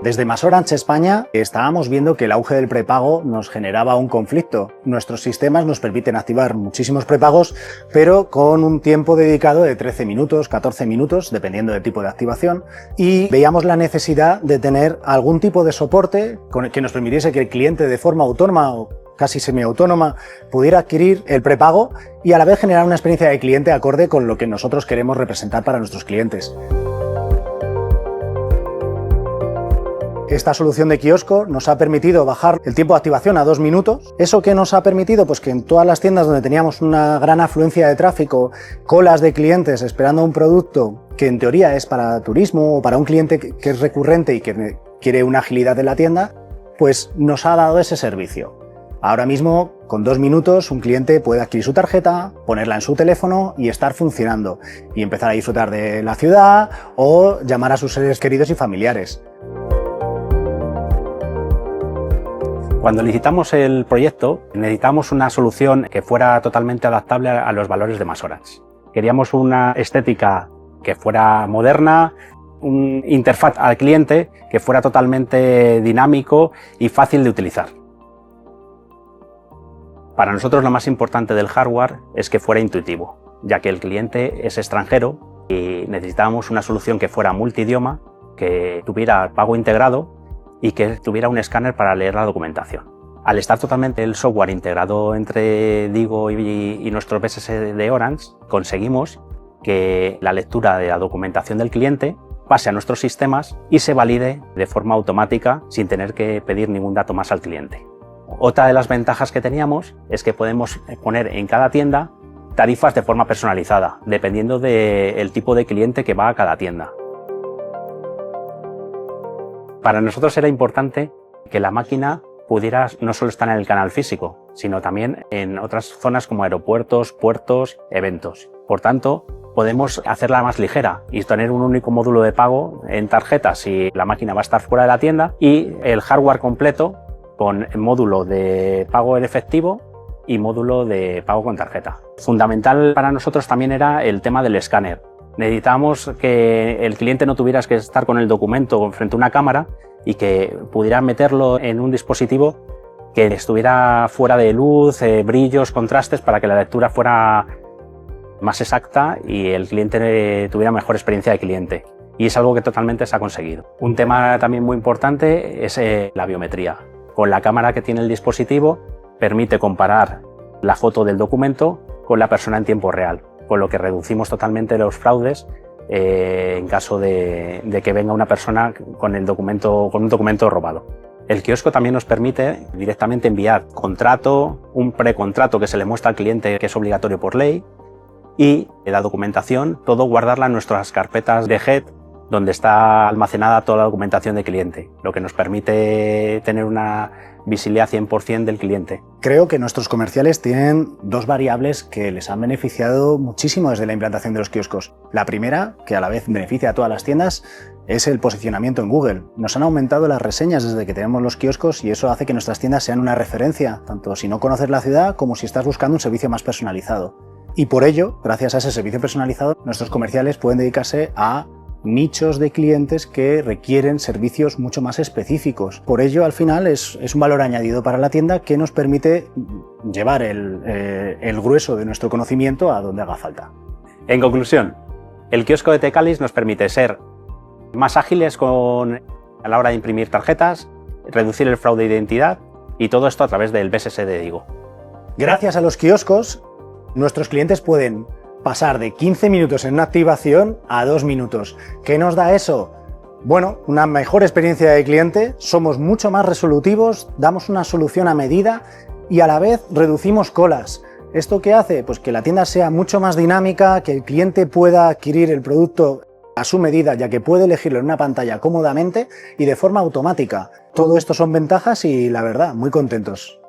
Desde MasOrange España estábamos viendo que el auge del prepago nos generaba un conflicto. Nuestros sistemas nos permiten activar muchísimos prepagos, pero con un tiempo dedicado de 13 minutos, 14 minutos, dependiendo del tipo de activación, y veíamos la necesidad de tener algún tipo de soporte que nos permitiese que el cliente de forma autónoma o casi semiautónoma pudiera adquirir el prepago y a la vez generar una experiencia de cliente acorde con lo que nosotros queremos representar para nuestros clientes. Esta solución de kiosco nos ha permitido bajar el tiempo de activación a 2 minutos. ¿Eso qué nos ha permitido? Pues que en todas las tiendas donde teníamos una gran afluencia de tráfico, colas de clientes esperando un producto que en teoría es para turismo o para un cliente que es recurrente y que quiere una agilidad en la tienda, pues nos ha dado ese servicio. Ahora mismo, con 2 minutos, un cliente puede adquirir su tarjeta, ponerla en su teléfono y estar funcionando y empezar a disfrutar de la ciudad o llamar a sus seres queridos y familiares. Cuando licitamos el proyecto, necesitamos una solución que fuera totalmente adaptable a los valores de MasOrange. Queríamos una estética que fuera moderna, un interfaz al cliente que fuera totalmente dinámico y fácil de utilizar. Para nosotros lo más importante del hardware es que fuera intuitivo, ya que el cliente es extranjero y necesitábamos una solución que fuera multidioma, que tuviera pago integrado y que tuviera un escáner para leer la documentación. Al estar totalmente el software integrado entre Digo y nuestro BSS de Orange, conseguimos que la lectura de la documentación del cliente pase a nuestros sistemas y se valide de forma automática sin tener que pedir ningún dato más al cliente. Otra de las ventajas que teníamos es que podemos poner en cada tienda tarifas de forma personalizada, dependiendo del tipo de cliente que va a cada tienda. Para nosotros era importante que la máquina pudiera no solo estar en el canal físico, sino también en otras zonas como aeropuertos, puertos, eventos. Por tanto, podemos hacerla más ligera y tener un único módulo de pago en tarjetas si la máquina va a estar fuera de la tienda y el hardware completo con módulo de pago en efectivo y módulo de pago con tarjeta. Fundamental para nosotros también era el tema del escáner. Necesitábamos que el cliente no tuviera que estar con el documento frente a una cámara y que pudiera meterlo en un dispositivo que estuviera fuera de luz, brillos, contrastes, para que la lectura fuera más exacta y el cliente tuviera mejor experiencia de cliente. Y es algo que totalmente se ha conseguido. Un tema también muy importante es la biometría. Con la cámara que tiene el dispositivo permite comparar la foto del documento con la persona en tiempo real, con lo que reducimos totalmente los fraudes en caso de que venga una persona con un documento robado. El kiosco también nos permite directamente enviar contrato, un precontrato que se le muestra al cliente que es obligatorio por ley y la documentación, todo guardarla en nuestras carpetas de Head, donde está almacenada toda la documentación del cliente, lo que nos permite tener una visibilidad 100% del cliente. Creo que nuestros comerciales tienen 2 variables que les han beneficiado muchísimo desde la implantación de los kioscos. La primera, que a la vez beneficia a todas las tiendas, es el posicionamiento en Google. Nos han aumentado las reseñas desde que tenemos los kioscos y eso hace que nuestras tiendas sean una referencia, tanto si no conoces la ciudad como si estás buscando un servicio más personalizado. Y por ello, gracias a ese servicio personalizado, nuestros comerciales pueden dedicarse a nichos de clientes que requieren servicios mucho más específicos. Por ello, al final, es un valor añadido para la tienda que nos permite llevar el grueso de nuestro conocimiento a donde haga falta. En conclusión, el kiosco de Tecalis nos permite ser más ágiles a la hora de imprimir tarjetas, reducir el fraude de identidad y todo esto a través del BSS de Digo. Gracias a los kioscos, nuestros clientes pueden pasar de 15 minutos en una activación a 2 minutos. ¿Qué nos da eso? Bueno, una mejor experiencia de cliente, somos mucho más resolutivos, damos una solución a medida y a la vez reducimos colas. ¿Esto qué hace? Pues que la tienda sea mucho más dinámica, que el cliente pueda adquirir el producto a su medida, ya que puede elegirlo en una pantalla cómodamente y de forma automática. Todo esto son ventajas y, la verdad, muy contentos.